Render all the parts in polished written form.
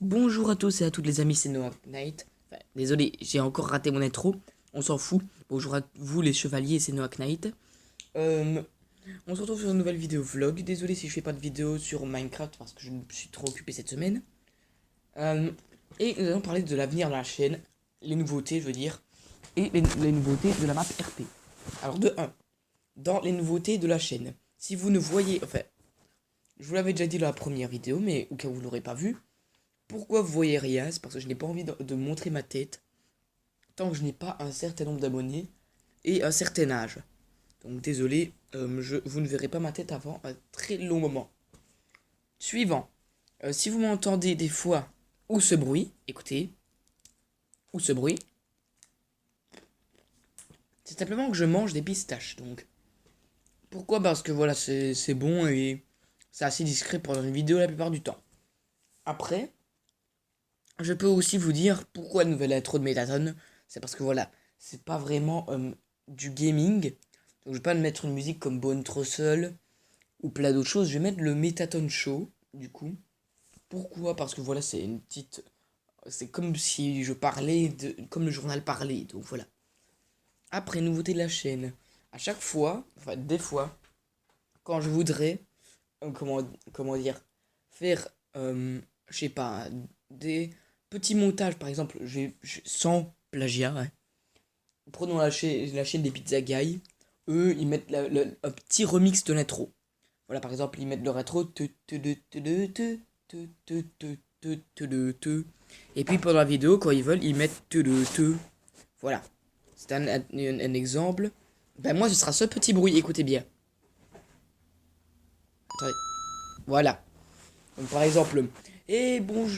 Bonjour à tous et à toutes les amis, c'est Noah Knight. Enfin, désolé, j'ai encore raté mon intro. On s'en fout. Bonjour à vous les chevaliers, c'est Noah Knight. Euh, on se retrouve sur une nouvelle vidéo vlog. Désolé si je fais pas de vidéo sur Minecraft parce que je me suis trop occupé cette semaine. Et nous allons parler de l'avenir de la chaîne, les nouveautés, je veux dire, et les nouveautés de la map RP. Alors de 1, dans les nouveautés de la chaîne, si vous ne voyez, enfin, je vous l'avais déjà dit dans la première vidéo, mais au cas où vous l'aurez pas vu. Pourquoi vous voyez rien? C'est parce que je n'ai pas envie de montrer ma tête tant que je n'ai pas un certain nombre d'abonnés et un certain âge. Donc désolé, vous ne verrez pas ma tête avant un très long moment. Suivant. Si vous m'entendez des fois ou ce bruit, écoutez, ou ce bruit, c'est simplement que je mange des pistaches. Donc pourquoi? Parce que voilà, c'est bon et c'est assez discret pendant une vidéo la plupart du temps. Après, je peux aussi vous dire pourquoi une nouvelle intro de Métatone. C'est parce que voilà, c'est pas vraiment du gaming. Donc je vais pas mettre une musique comme Bone Trussell ou plein d'autres choses. Je vais mettre le Métatone Show, du coup. Pourquoi? Parce que voilà, c'est une petite. C'est comme si je parlais comme le journal parlait. Donc voilà. Après, nouveauté de la chaîne. À chaque fois, enfin des fois, quand je voudrais, comment, comment dire, faire, je sais pas, des petits montages, par exemple, sans plagiat, ouais. Prenons la chaîne des Pizza Guy. Eux, ils mettent un petit remix de l'intro. Voilà, par exemple, ils mettent leur intro. Et puis pendant la vidéo, quand ils veulent, ils mettent. Voilà. C'est un exemple. Ben moi, ce sera ce petit bruit. Écoutez bien. Attendez. Voilà. Donc, par exemple. Et bon,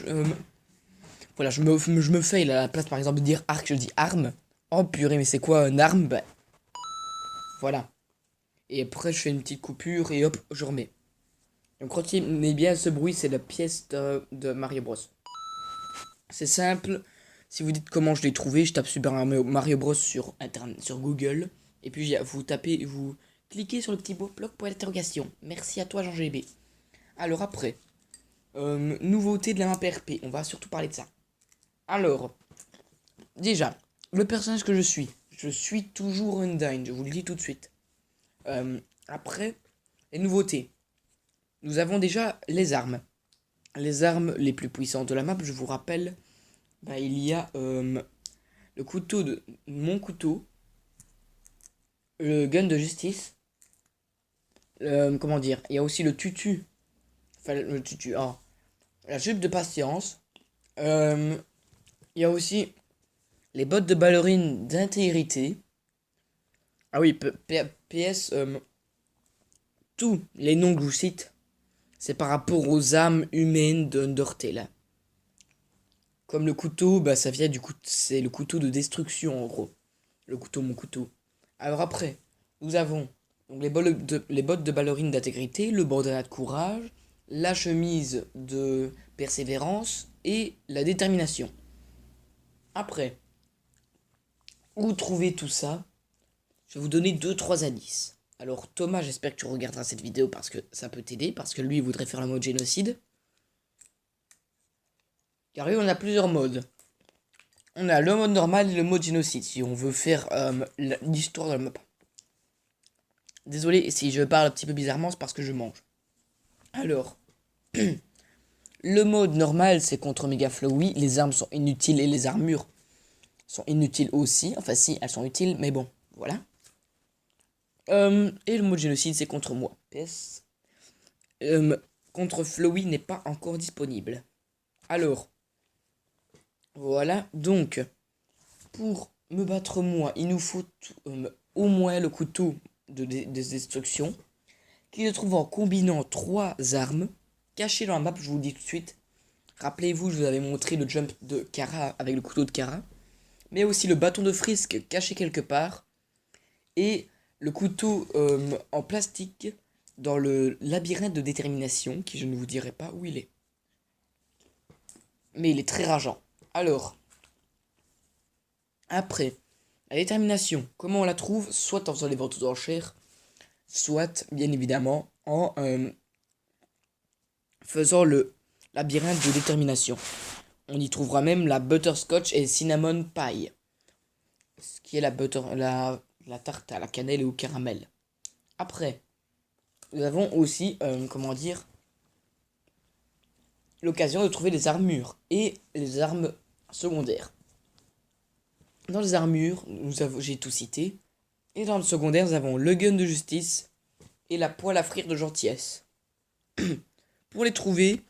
voilà, je me fail à la place, par exemple, de dire arc, je dis arme. Oh purée, mais c'est quoi un arme? Ben, voilà. Et après, je fais une petite coupure et hop, je remets. Donc, retenez bien ce bruit, c'est la pièce de Mario Bros. C'est simple. Si vous dites comment je l'ai trouvé, je tape Super Mario Bros sur Internet, sur Google. Et puis, vous tapez, vous cliquez sur le petit beau bloc pour l'interrogation. Merci à toi, Jean GB. Alors, après, nouveauté de la map RP. On va surtout parler de ça. Alors, déjà, le personnage que je suis toujours Undyne, je vous le dis tout de suite. Après, les nouveautés. Nous avons déjà les armes. Les armes les plus puissantes de la map, je vous rappelle, bah, il y a le couteau de mon couteau, le gun de justice, comment dire, il y a aussi le tutu, enfin le tutu, la jupe de patience, il y a aussi les bottes de ballerine d'intégrité. Ah oui, PS, tous les noms que je vous cite, c'est par rapport aux âmes humaines d'Undertale. Comme le couteau, bah ça vient du coup, c'est le couteau de destruction en gros. Le couteau, mon couteau. Alors après, nous avons donc les bottes de ballerine d'intégrité, le bandana de courage, la chemise de persévérance et la détermination. Après, où trouver tout ça? Je vais vous donner deux trois indices. Alors Thomas, j'espère que tu regarderas cette vidéo parce que ça peut t'aider, parce que lui il voudrait faire le mode génocide. Car lui on a plusieurs modes. On a le mode normal et le mode génocide, si on veut faire l'histoire de la map. Désolé si je parle un petit peu bizarrement, c'est parce que je mange. Alors, le mode normal, c'est contre Mega Flowey. Les armes sont inutiles et les armures sont inutiles aussi. Enfin, si, elles sont utiles, mais bon, voilà. Et le mode génocide, c'est contre moi. PS. Contre Flowey n'est pas encore disponible. Alors, voilà. Donc, pour me battre moi, il nous faut au moins le couteau de destruction, qui se trouve en combinant trois armes cachées dans la map, je vous le dis tout de suite. Rappelez-vous, je vous avais montré le jump de Kara avec le couteau de Kara, mais aussi le bâton de Frisk caché quelque part, et le couteau en plastique dans le labyrinthe de détermination, qui je ne vous dirai pas où il est. Mais il est très rageant. Alors, après, la détermination, comment on la trouve? Soit en faisant les ventes aux enchères, soit, bien évidemment, en faisant le labyrinthe de détermination. On y trouvera même la butterscotch et cinnamon pie. Ce qui est la tarte à la cannelle et au caramel. Après, nous avons aussi, comment dire, l'occasion de trouver des armures et les armes secondaires. Dans les armures, j'ai tout cité. Et dans le secondaire, nous avons le gun de justice et la poêle à frire de gentillesse. Pour les trouver,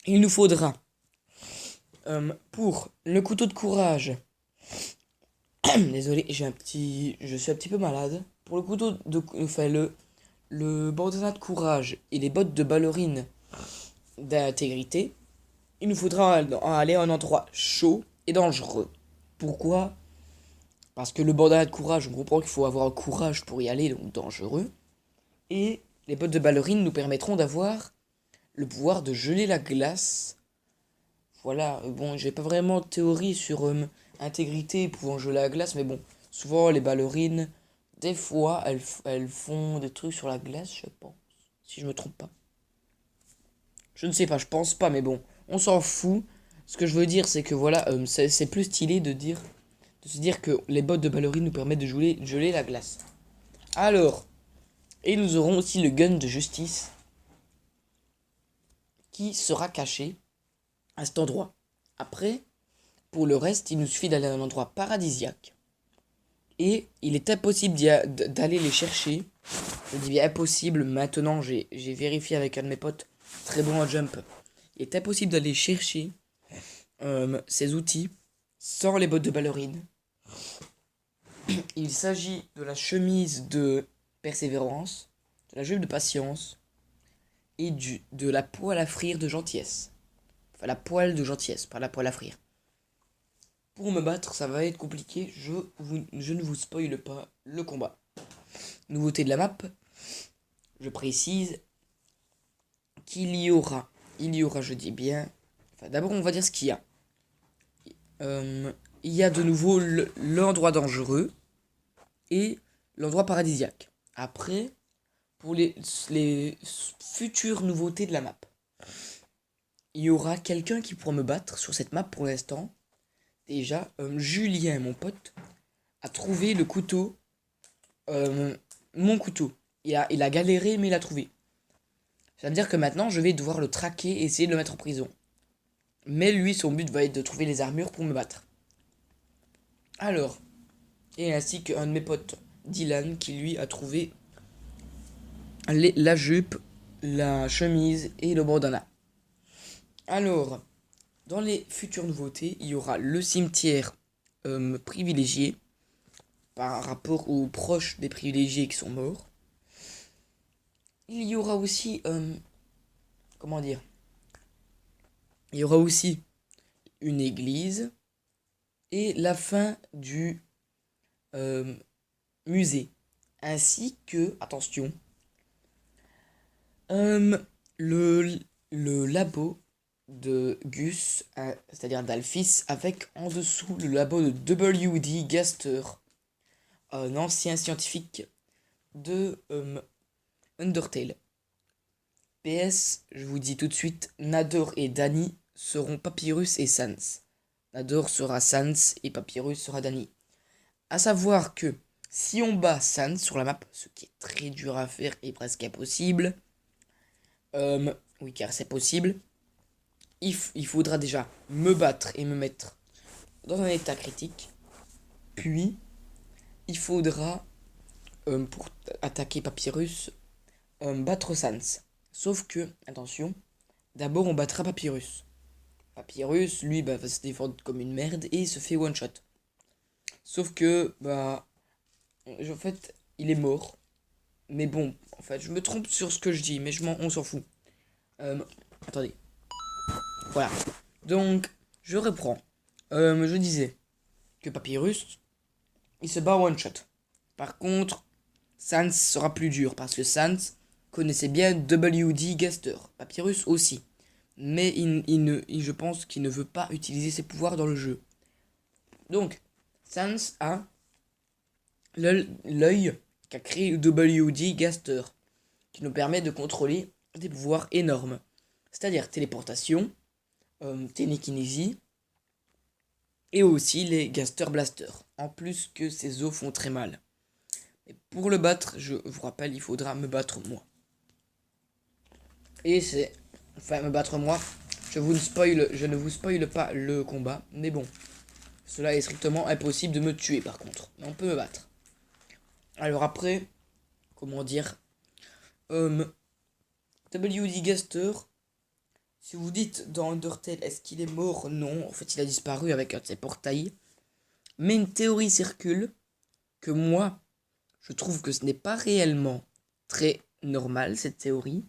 il nous faudra, pour le couteau de courage, désolé, je suis un petit peu malade. Pour le couteau de, enfin le bandana de courage et les bottes de ballerine d'intégrité, il nous faudra aller à un endroit chaud et dangereux. Pourquoi? Parce que le bandana de courage, on comprend qu'il faut avoir un courage pour y aller, donc dangereux. Et les bottes de ballerine nous permettront d'avoir le pouvoir de geler la glace. Voilà, bon, j'ai pas vraiment de théorie sur intégrité pouvant geler la glace, mais bon, souvent les ballerines, des fois, elles font des trucs sur la glace, je pense, si je me trompe pas. Je ne sais pas, je pense pas, mais bon, on s'en fout. Ce que je veux dire, c'est que voilà, c'est plus stylé de se dire que les bottes de ballerine nous permettent de geler la glace. Alors, et nous aurons aussi le gun de justice qui sera caché à cet endroit. Après, pour le reste, il nous suffit d'aller à un endroit paradisiaque. Et il est impossible d'aller les chercher. Je dis bien impossible, maintenant j'ai vérifié avec un de mes potes, très bon à jump. Il est impossible d'aller chercher ces outils sans les bottes de ballerine. Il s'agit de la chemise de persévérance, de la jupe de patience et de la poêle à frire de gentillesse. Enfin, la poêle de gentillesse, pas la poêle à frire. Pour me battre, ça va être compliqué, je ne vous spoile pas le combat. Nouveauté de la map, je précise qu'il y aura, je dis bien, enfin d'abord on va dire ce qu'il y a. Il y a de nouveau l'endroit dangereux et l'endroit paradisiaque. Après, pour les futures nouveautés de la map, il y aura quelqu'un qui pourra me battre sur cette map pour l'instant. Déjà, Julien, mon pote, a trouvé le couteau, mon couteau. Il a galéré, mais il a trouvé. Ça veut dire que maintenant, je vais devoir le traquer et essayer de le mettre en prison. Mais lui, son but va être de trouver les armures pour me battre. Alors, et ainsi qu'un de mes potes, Dylan, qui lui a trouvé la jupe, la chemise et le bandana. Alors, dans les futures nouveautés, il y aura le cimetière privilégié par rapport aux proches des privilégiés qui sont morts. Il y aura aussi, comment dire, il y aura aussi une église et la fin du musée, ainsi que, attention, le labo de Gus, c'est-à-dire d'Alphys, avec en dessous le labo de W.D. Gaster, un ancien scientifique de Undertale. PS, je vous dis tout de suite, Nador et Dany seront Papyrus et Sans. Nador sera Sans et Papyrus sera Dany. A savoir que si on bat Sans sur la map, ce qui est très dur à faire et presque impossible, oui car c'est possible, il faudra déjà me battre et me mettre dans un état critique. Puis, il faudra, pour attaquer Papyrus, battre Sans. Sauf que, attention, d'abord on battra Papyrus. Papyrus, lui, va se défendre comme une merde et il se fait one shot. Sauf que, en fait, il est mort. Mais bon, en fait, je me trompe sur ce que je dis, mais on s'en fout. Attendez. Voilà. Donc, je reprends. Je disais que Papyrus, il se bat one shot. Par contre, Sans sera plus dur parce que Sans connaissait bien W.D. Gaster. Papyrus aussi. Mais je pense qu'il ne veut pas utiliser ses pouvoirs dans le jeu. Donc, Sans a l'œil qu'a créé W.D. Gaster, qui nous permet de contrôler des pouvoirs énormes. C'est-à-dire téléportation, Télékinésie. Et aussi les Gaster Blaster. En plus que ces os font très mal. Et pour le battre, je vous rappelle, il faudra me battre moi. Et c'est... Enfin, me battre moi. Je ne vous spoil pas le combat. Mais bon. Cela est strictement impossible de me tuer par contre. Mais on peut me battre. Alors après... Comment dire WD Gaster. Si vous dites dans Undertale, est-ce qu'il est mort? Non. En fait, il a disparu avec un de ses portails. Mais une théorie circule que moi, je trouve que ce n'est pas réellement très normal, cette théorie.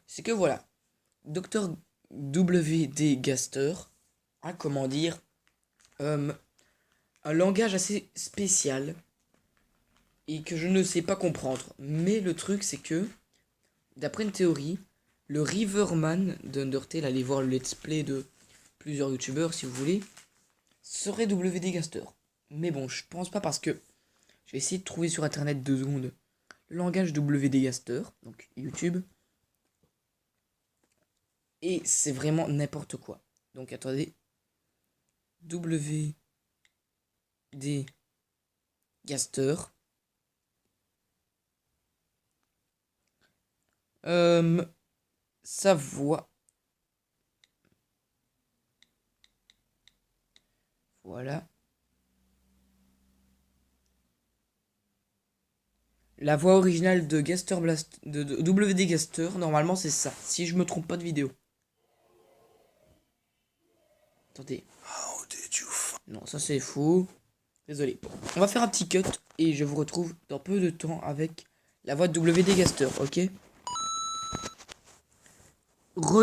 C'est que voilà, Dr. W.D. Gaster a, comment dire, un langage assez spécial et que je ne sais pas comprendre. Mais le truc, c'est que, d'après une théorie, le Riverman d'Undertale, allez voir le let's play de plusieurs youtubeurs si vous voulez, serait W.D. Gaster. Mais bon, je pense pas parce que je vais essayer de trouver sur internet 2 secondes le langage WD Gaster, donc YouTube. Et c'est vraiment n'importe quoi. Donc attendez. WD Gaster. Sa voix. Voilà. La voix originale de Gaster Blast de WD Gaster, normalement c'est ça, si je me trompe pas de vidéo. Attendez. Non, ça c'est faux. Désolé. On va faire un petit cut et je vous retrouve dans peu de temps avec la voix de WD Gaster, ok?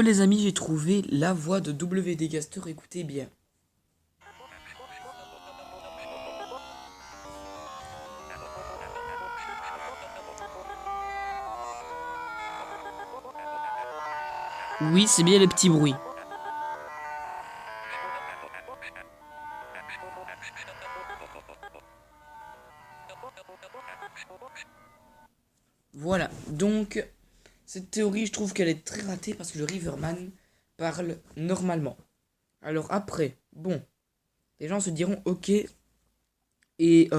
Les amis, j'ai trouvé la voix de WD Gaster, écoutez bien. Oui, c'est bien les petits bruits. Voilà, donc cette théorie, je trouve qu'elle est très ratée parce que le Riverman parle normalement. Alors après, bon, les gens se diront ok, et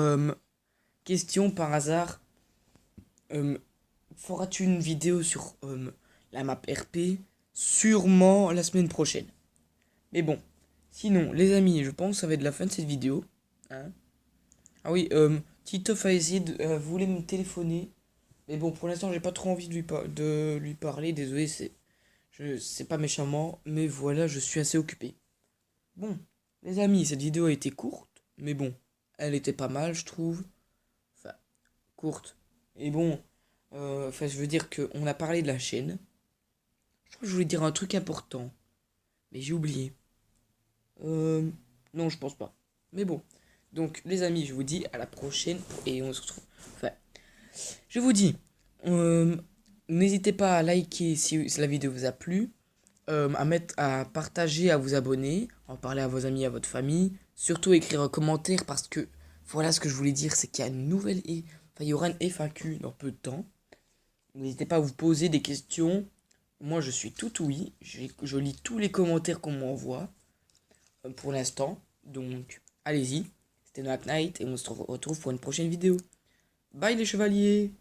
question par hasard, feras-tu une vidéo sur la map RP? Sûrement la semaine prochaine. Mais bon, sinon, les amis, je pense que ça va être la fin de cette vidéo. Hein. Ah oui, Titoff a essayé de voulait me téléphoner. Mais bon, pour l'instant, j'ai pas trop envie de lui parler. Désolé, c'est pas méchamment. Mais voilà, je suis assez occupé. Bon, les amis, cette vidéo a été courte. Mais bon, elle était pas mal, je trouve. Enfin, courte. Et bon, enfin, je veux dire qu'on a parlé de la chaîne. Je crois que je voulais dire un truc important. Mais j'ai oublié. Non, je pense pas. Mais bon. Donc, les amis, je vous dis à la prochaine. Et on se retrouve. Enfin, je vous dis. N'hésitez pas à liker si la vidéo vous a plu. À partager, à vous abonner. En parler à vos amis, à votre famille. Surtout écrire un commentaire parce que. Voilà ce que je voulais dire. C'est qu'il y a une nouvelle. Enfin, il y aura une FAQ dans peu de temps. N'hésitez pas à vous poser des questions. Moi, je suis tout oui. Je lis tous les commentaires qu'on m'envoie. Pour l'instant. Donc, allez-y. C'était Knock Knight et on se retrouve pour une prochaine vidéo. Bye les chevaliers!